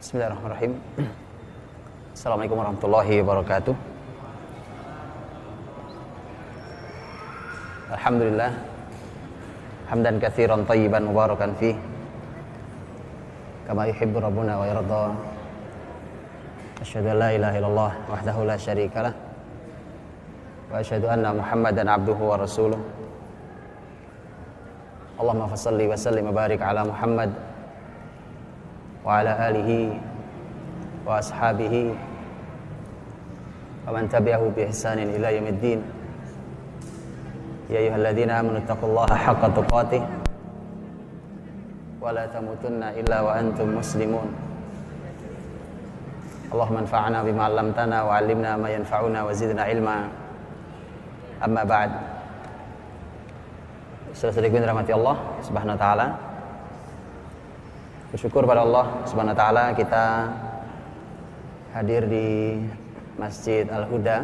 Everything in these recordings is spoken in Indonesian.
Bismillahirrahmanirrahim. Assalamualaikum warahmatullahi wabarakatuh. Alhamdulillah hamdan katsiran thayyiban mubarakan fih kama yuhibbu rabbuna wa yarda. Asyhadu an la ilaha illallah wahdahu la syarikalah wa asyhadu anna Muhammadan abduhu wa rasuluh. Allahumma fashalli wa sallim wa barik ala Muhammad wa ala alihi wa ashabihi wa man tabi'ahu bi ihsanin ila yaumiddin. Ya ayyuhalladzina amanu taqullaha haqqa tuqatih wa la tamutunna illa wa antum muslimun. Allahumma anfa'na bima 'allamtana wa 'allimna ma yanfa'una wa zidna ilma. Amma ba'd. Saudara-saudariku yang dirahmati Allah Subhanahu wa taala, bersyukur pada Allah Subhanahu wa taala kita hadir di Masjid Al-Huda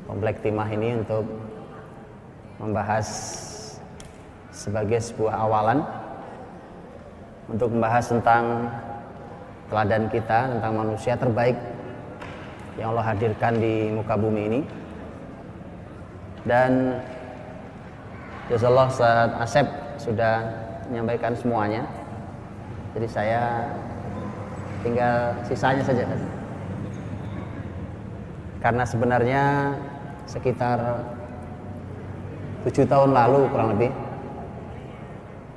Komplek Timah ini untuk membahas sebagai sebuah awalan untuk membahas tentang teladan kita, tentang manusia terbaik yang Allah hadirkan di muka bumi ini. Dan jazakallah Ustaz Asep sudah menyampaikan semuanya. Jadi saya tinggal sisanya saja. Karena sebenarnya sekitar 7 tahun lalu kurang lebih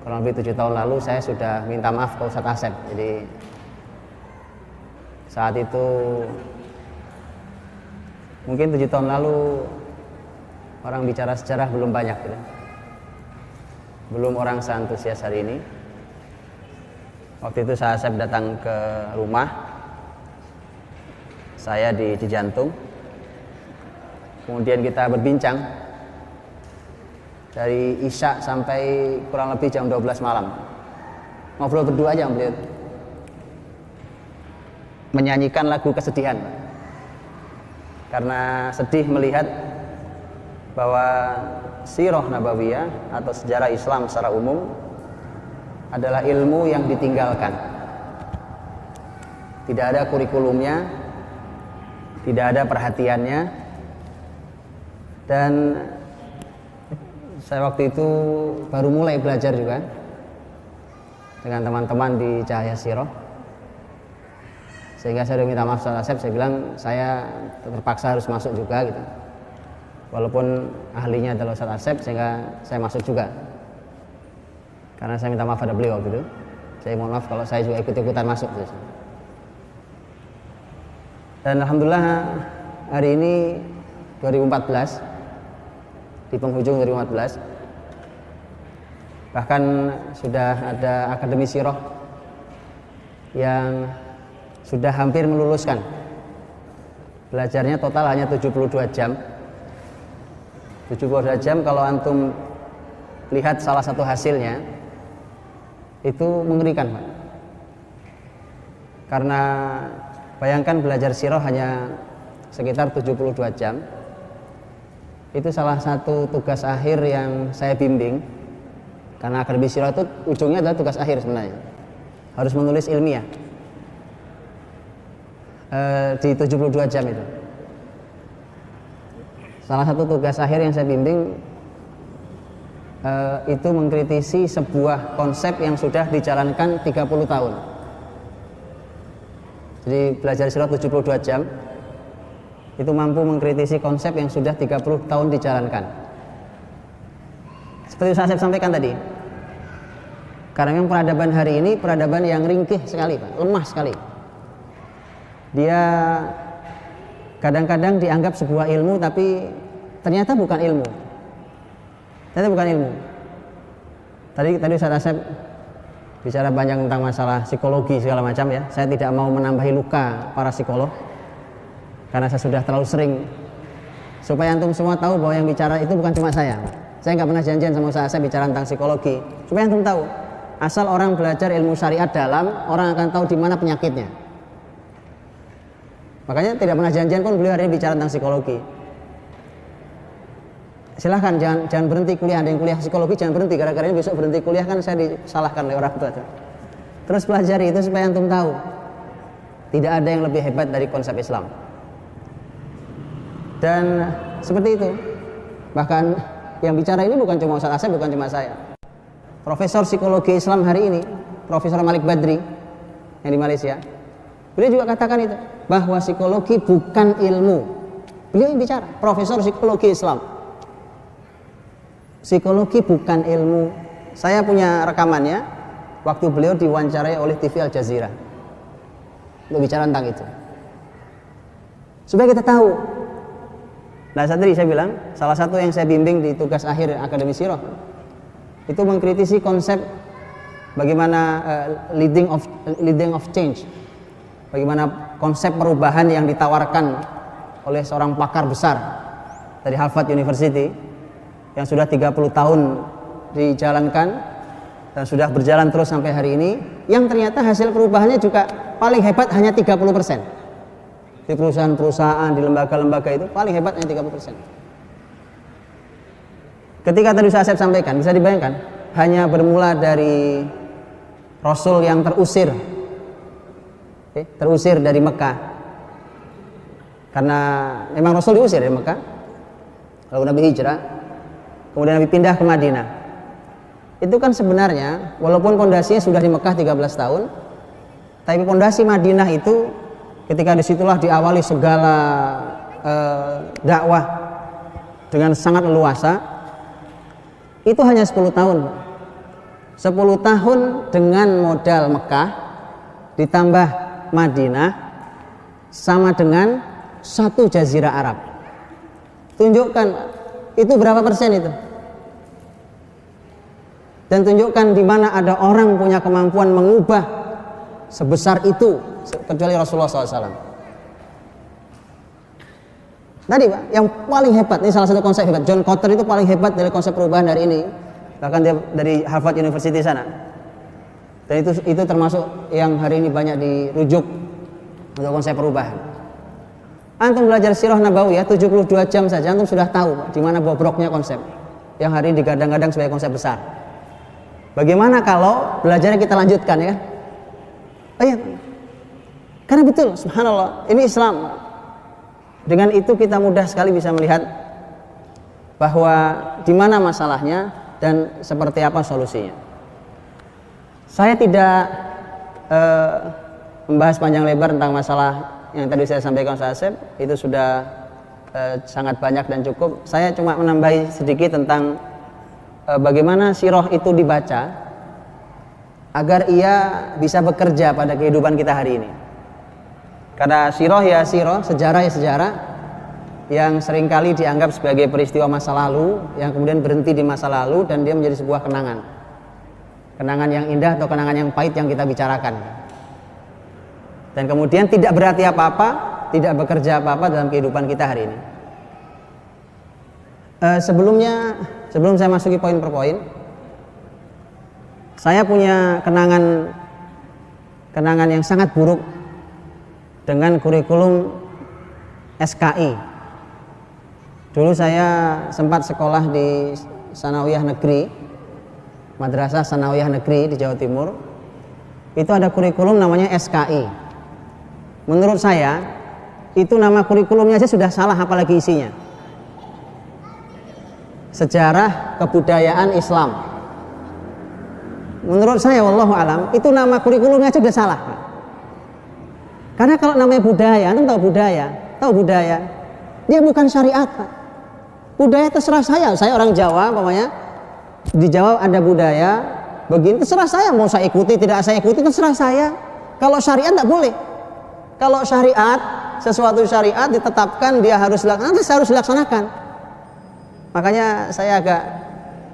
7 tahun lalu saya sudah minta maaf ke Ustaz Asep. Jadi saat itu mungkin 7 tahun lalu orang bicara sejarah belum banyak gitu. Belum orang seantusias hari ini. Waktu itu saya datang ke rumah saya di Cijantung. Kemudian kita berbincang dari Isya sampai kurang lebih jam 12 malam. Ngobrol berdua aja beliau. Menyanyikan lagu kesedihan. Karena sedih melihat bahwa sirah nabawiyah atau sejarah Islam secara umum adalah ilmu yang ditinggalkan. Tidak ada kurikulumnya, tidak ada perhatiannya. Dan saya waktu itu baru mulai belajar juga dengan teman-teman di Cahaya Sirah. Sehingga saya minta maaf Ustaz Asep, saya bilang saya terpaksa harus masuk juga gitu. Walaupun ahlinya adalah Ustaz Asep, sehingga saya masuk juga. Karena saya minta maaf pada beliau gitu. Saya mohon maaf kalau saya juga ikut-ikutan masuk gitu. Dan alhamdulillah hari ini 2014, di penghujung 2014, bahkan sudah ada Akademi Sirah yang sudah hampir meluluskan. Belajarnya total hanya 72 jam. 72 jam kalau antum lihat salah satu hasilnya itu mengerikan, Pak. Karena bayangkan belajar sirah hanya sekitar 72 jam. Itu salah satu tugas akhir yang saya bimbing. Karena Akademi Sirah itu ujungnya adalah tugas akhir sebenarnya. Harus menulis ilmiah di 72 jam itu. Salah satu tugas akhir yang saya bimbing itu mengkritisi sebuah konsep yang sudah dijalankan 30 tahun. Jadi belajar sirah 72 jam itu mampu mengkritisi konsep yang sudah 30 tahun dijalankan. Seperti saya sampaikan tadi, karena memang peradaban hari ini peradaban yang ringkih sekali, Pak, lemah sekali. Dia kadang-kadang dianggap sebuah ilmu tapi ternyata bukan ilmu. Tadi Ustaz Asep bicara banyak tentang masalah psikologi segala macam ya. Saya tidak mau menambahi luka para psikolog karena saya sudah terlalu sering. Supaya antum semua tahu bahwa yang bicara itu bukan cuma saya. Saya nggak pernah janjian sama Ustaz Asep bicara tentang psikologi. Supaya antum tahu, asal orang belajar ilmu syariat dalam, orang akan tahu di mana penyakitnya. Makanya tidak pernah janjian pun beliau hari ini bicara tentang psikologi. Silahkan jangan berhenti kuliah. Ada yang kuliah psikologi jangan berhenti. Gara-gara ini besok berhenti kuliah kan saya disalahkan oleh orang tua. Terus pelajari itu supaya antum tahu. Tidak ada yang lebih hebat dari konsep Islam. Dan seperti itu. Bahkan yang bicara ini bukan cuma Ustaz Asep, bukan cuma saya. Profesor Psikologi Islam hari ini, Profesor Malik Badri yang di Malaysia, beliau juga katakan itu, bahwa psikologi bukan ilmu. Beliau yang bicara, Profesor Psikologi Islam. Psikologi bukan ilmu. Saya punya rekamannya waktu beliau diwawancarai oleh TV Al Jazeera untuk bicara tentang itu, supaya kita tahu. Nah, tadi saya bilang salah satu yang saya bimbing di tugas akhir Akademi Sirah itu mengkritisi konsep bagaimana leading of change, bagaimana konsep perubahan yang ditawarkan oleh seorang pakar besar dari Harvard University yang sudah 30 tahun dijalankan dan sudah berjalan terus sampai hari ini, yang ternyata hasil perubahannya juga paling hebat hanya 30%. Di perusahaan-perusahaan, di lembaga-lembaga itu paling hebat hanya 30%. Ketika tadi saya sampaikan, bisa dibayangkan, hanya bermula dari Rasul yang terusir dari Mekah, karena memang Rasul diusir dari Mekah, lalu Nabi hijrah, kemudian Nabi pindah ke Madinah. Itu kan sebenarnya walaupun pondasinya sudah di Mekah 13 tahun, tapi pondasi Madinah itu ketika disitulah diawali segala dakwah dengan sangat leluasa. Itu hanya 10 tahun. 10 tahun dengan modal Mekah ditambah Madinah sama dengan 1 jazirah Arab. Tunjukkan itu berapa persen itu. Dan tunjukkan di mana ada orang punya kemampuan mengubah sebesar itu kecuali Rasulullah SAW. Tadi Pak, yang paling hebat, ini salah satu konsep hebat. John Kotter itu paling hebat dari konsep perubahan hari ini. Bahkan dia dari Harvard University sana. Dan itu termasuk yang hari ini banyak dirujuk untuk konsep perubahan. Antum belajar Sirah Nabawiyah 72 jam saja, antum sudah tahu di mana bobroknya konsep yang hari ini digadang-gadang sebagai konsep besar. Bagaimana kalau belajarnya kita lanjutkan, ya? Oh iya, karena betul, subhanallah, ini Islam. Dengan itu kita mudah sekali bisa melihat bahwa di mana masalahnya dan seperti apa solusinya. Saya tidak membahas panjang lebar tentang masalah yang tadi saya sampaikan Ustaz Asep, itu sudah sangat banyak dan cukup. Saya cuma menambahi sedikit tentang bagaimana sirah itu dibaca agar ia bisa bekerja pada kehidupan kita hari ini. Karena sirah ya sirah, sejarah ya sejarah, yang seringkali dianggap sebagai peristiwa masa lalu yang kemudian berhenti di masa lalu dan dia menjadi sebuah kenangan. Kenangan yang indah atau kenangan yang pahit yang kita bicarakan. Dan kemudian tidak berarti apa-apa, tidak bekerja apa-apa dalam kehidupan kita hari ini. Sebelum saya masuki poin per poin, saya punya kenangan yang sangat buruk dengan kurikulum SKI. Dulu saya sempat sekolah di Sanawiyah Negeri, Madrasah Sanawiyah Negeri di Jawa Timur. Itu ada kurikulum namanya SKI. Menurut saya, itu nama kurikulumnya aja sudah salah, apalagi isinya. Sejarah Kebudayaan Islam. Menurut saya, wallahu alam, itu nama kurikulumnya aja sudah salah. Karena kalau namanya budaya, antum tahu budaya, dia bukan syariat, Pak. Budaya terserah saya orang Jawa, umpamanya di Jawa ada budaya begini, terserah saya, mau saya ikuti tidak saya ikuti terserah saya. Kalau syariat tidak boleh. Kalau syariat, sesuatu syariat ditetapkan dia harus dilaksanakan, saya harus dilaksanakan. Makanya saya agak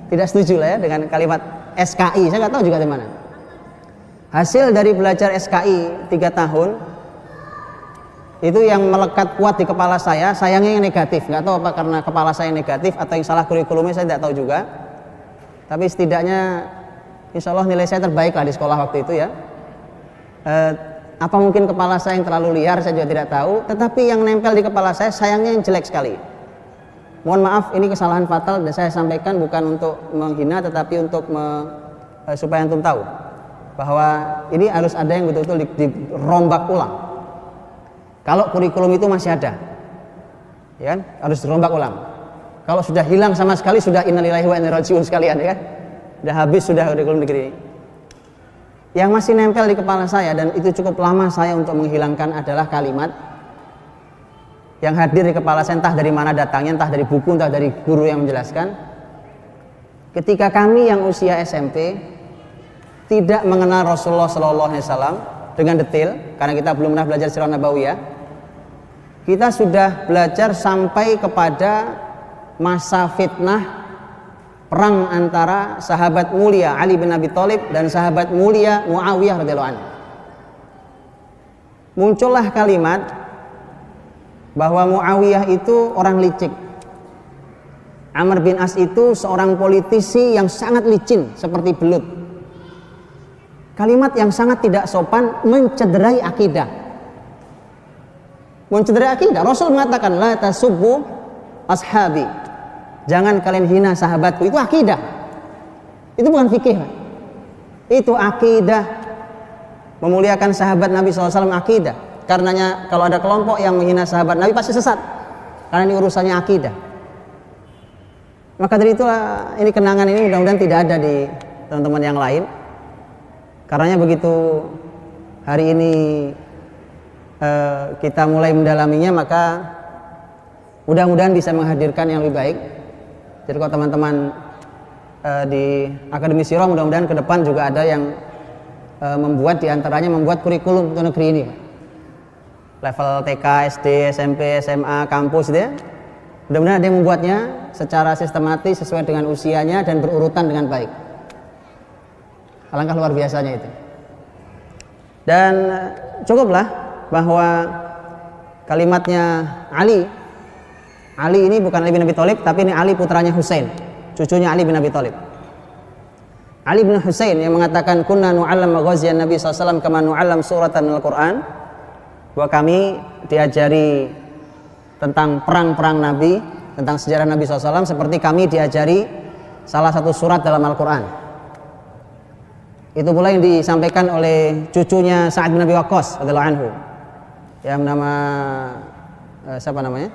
tidak setuju lah ya dengan kalimat SKI. Saya nggak tahu juga di mana. Hasil dari belajar SKI 3 tahun itu yang melekat kuat di kepala saya, sayangnya yang negatif. Nggak tahu apa karena kepala saya yang negatif atau yang salah kurikulumnya, saya tidak tahu juga. Tapi setidaknya insya Allah nilai saya terbaik lah di sekolah waktu itu ya. Apa mungkin kepala saya yang terlalu liar, saya juga tidak tahu. Tetapi yang nempel di kepala saya sayangnya yang jelek sekali. Mohon maaf, ini kesalahan fatal dan saya sampaikan bukan untuk menghina, tetapi untuk supaya antum tahu. bahwa ini harus ada yang betul-betul dirombak ulang. Kalau kurikulum itu masih ada, ya kan? Harus dirombak ulang. Kalau sudah hilang sama sekali, sudah innalillahi wa inna ilaihi raji'un sekalian, ya kan? Sudah habis sudah kurikulum negeri. Yang masih nempel di kepala saya dan itu cukup lama saya untuk menghilangkan adalah kalimat yang hadir di kepala saya, entah dari mana datangnya, entah dari buku, entah dari guru yang menjelaskan. Ketika kami yang usia SMP tidak mengenal Rasulullah SAW dengan detail, karena kita belum pernah belajar sirah nabawiyah, kita sudah belajar sampai kepada masa fitnah perang antara sahabat mulia Ali bin Abi Thalib dan sahabat mulia Muawiyah radhiyallahu anhu. Muncullah kalimat bahwa Muawiyah itu orang licik, Amr bin As itu seorang politisi yang sangat licin seperti belut. Kalimat yang sangat tidak sopan, mencederai akidah. Mencederai akidah. Rasul mengatakan la tasubbu ashabi. Jangan kalian hina sahabatku. Itu akidah. Itu bukan fikih. Itu akidah. Memuliakan sahabat Nabi SAW akidah. Karenanya kalau ada kelompok yang menghina sahabat Nabi pasti sesat. Karena ini urusannya akidah. Maka dari itulah ini kenangan ini mudah-mudahan tidak ada di teman-teman yang lain. Karenanya begitu hari ini kita mulai mendalaminya, maka mudah-mudahan bisa menghadirkan yang lebih baik. Jadi kalau teman-teman di Akademi Sirah mudah-mudahan ke depan juga ada yang membuat diantaranya membuat kurikulum untuk negeri ini, level TK, SD, SMP, SMA, kampus gitu ya. Mudah-mudahan ada yang membuatnya secara sistematis sesuai dengan usianya dan berurutan dengan baik. Alangkah luar biasanya itu. Dan cukuplah bahwa kalimatnya Ali ini bukan Ali bin Abi Thalib, tapi ini Ali putranya Husain, cucunya Ali bin Abi Thalib. Ali bin Husain yang mengatakan kunna nu'allam maghaziyan Nabi SAW kama nu'allam suratan minal Quran, bahwa kami diajari tentang perang-perang Nabi, tentang sejarah Nabi SAW seperti kami diajari salah satu surat dalam Al-Quran. Itu pula yang disampaikan oleh cucunya Sa'ad bin Abi Waqqas radhiyallahu anhu, yang nama siapa namanya?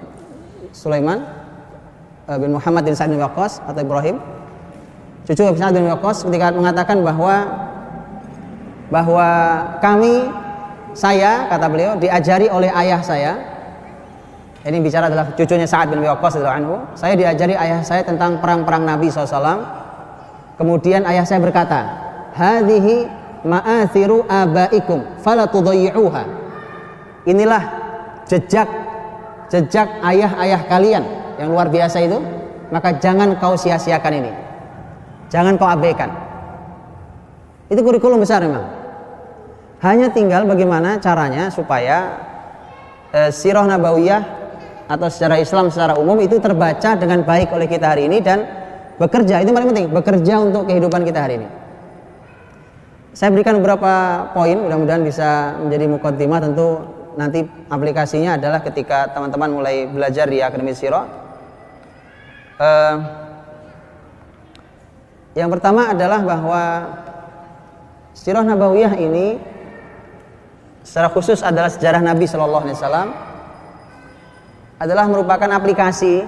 Sulaiman bin Muhammad bin Sa'ad bin Waqqas atau Ibrahim, cucu Sa'ad bin Waqqas, ketika mengatakan bahwa saya, kata beliau, diajari oleh ayah saya. Ini bicara adalah cucunya Sa'ad bin Waqqas radhiyallahu anhu. Saya diajari ayah saya tentang perang-perang Nabi SAW. Kemudian ayah saya berkata, hadhihi ma'athiru abaikum fala tudayyi'uha. Inilah jejak ayah-ayah kalian yang luar biasa itu, maka jangan kau sia-siakan ini, jangan kau abaikan. Itu kurikulum besar memang. Hanya tinggal bagaimana caranya supaya sirah nabawiyah atau secara Islam secara umum itu terbaca dengan baik oleh kita hari ini dan bekerja. Itu paling penting, bekerja untuk kehidupan kita hari ini. Saya berikan beberapa poin, mudah-mudahan bisa menjadi muqaddimah. Tentu nanti aplikasinya adalah ketika teman-teman mulai belajar di Akademi Sirah. Yang pertama adalah bahwa sirah nabawiyah ini secara khusus adalah sejarah Nabi SAW, adalah merupakan aplikasi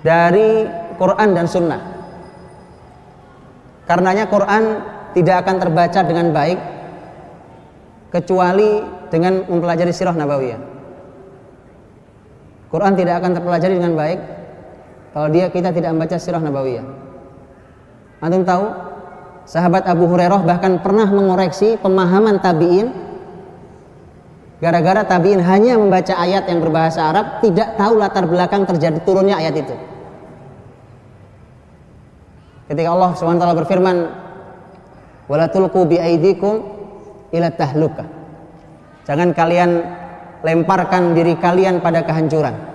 dari Quran dan Sunnah. Karenanya Quran tidak akan terbaca dengan baik kecuali dengan mempelajari sirah nabawiyah. Quran tidak akan terpelajari dengan baik kalau kita tidak membaca sirah nabawiyah. Antum tahu, sahabat Abu Hurairah bahkan pernah mengoreksi pemahaman tabi'in gara-gara tabi'in hanya membaca ayat yang berbahasa Arab, tidak tahu latar belakang terjadi turunnya ayat itu. Ketika Allah SWT berfirman, wala tulqu bi aidikum ila tahlukah. Jangan kalian lemparkan diri kalian pada kehancuran.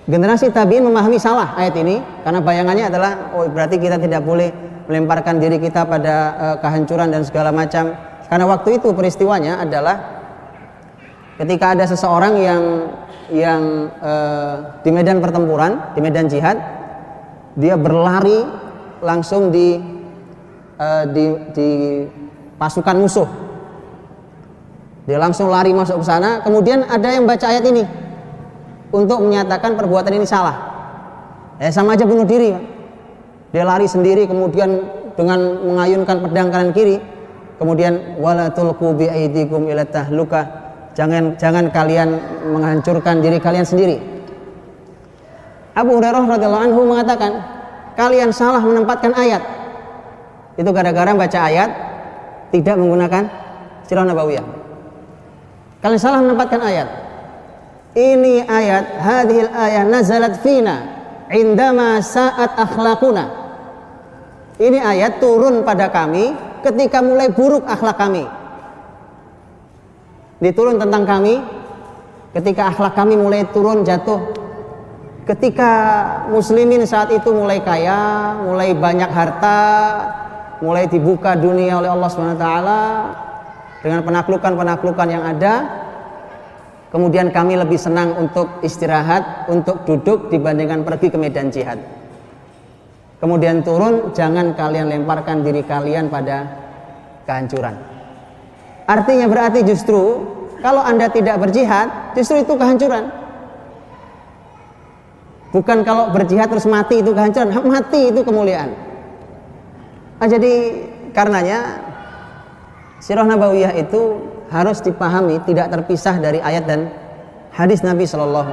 Generasi tabi'in memahami salah ayat ini karena bayangannya adalah berarti kita tidak boleh melemparkan diri kita pada kehancuran dan segala macam. Karena waktu itu peristiwanya adalah ketika ada seseorang yang di medan pertempuran, di medan jihad, dia berlari langsung di pasukan musuh. Dia langsung lari masuk ke sana. Kemudian ada yang baca ayat ini untuk menyatakan perbuatan ini salah. Sama aja bunuh diri. Dia lari sendiri, kemudian dengan mengayunkan pedang kanan kiri. Kemudian wala tulqu bi aidikum ila tahlukah. Jangan kalian menghancurkan diri kalian sendiri. Abu Hurairah radhiyallahu anhu mengatakan, kalian salah menempatkan ayat. Itu gara-gara baca ayat tidak menggunakan sirah nabawiyah. Kalian salah menempatkan ayat. Ini ayat, hadhil ayat nazalat fina indama sa'at akhlaquna. Ini ayat turun pada kami ketika mulai buruk akhlak kami. Diturun tentang kami ketika akhlak kami mulai turun jatuh. Ketika muslimin saat itu mulai kaya, mulai banyak harta, mulai dibuka dunia oleh Allah SWT dengan penaklukan-penaklukan yang ada, kemudian kami lebih senang untuk istirahat, untuk duduk dibandingkan pergi ke medan jihad. Kemudian turun, jangan kalian lemparkan diri kalian pada kehancuran. Artinya berarti justru kalau Anda tidak berjihad, justru itu kehancuran. Bukan kalau berjihad terus mati itu kehancuran, mati itu kemuliaan. Jadi karenanya sirah nabawiyah itu harus dipahami tidak terpisah dari ayat dan hadis Nabi SAW.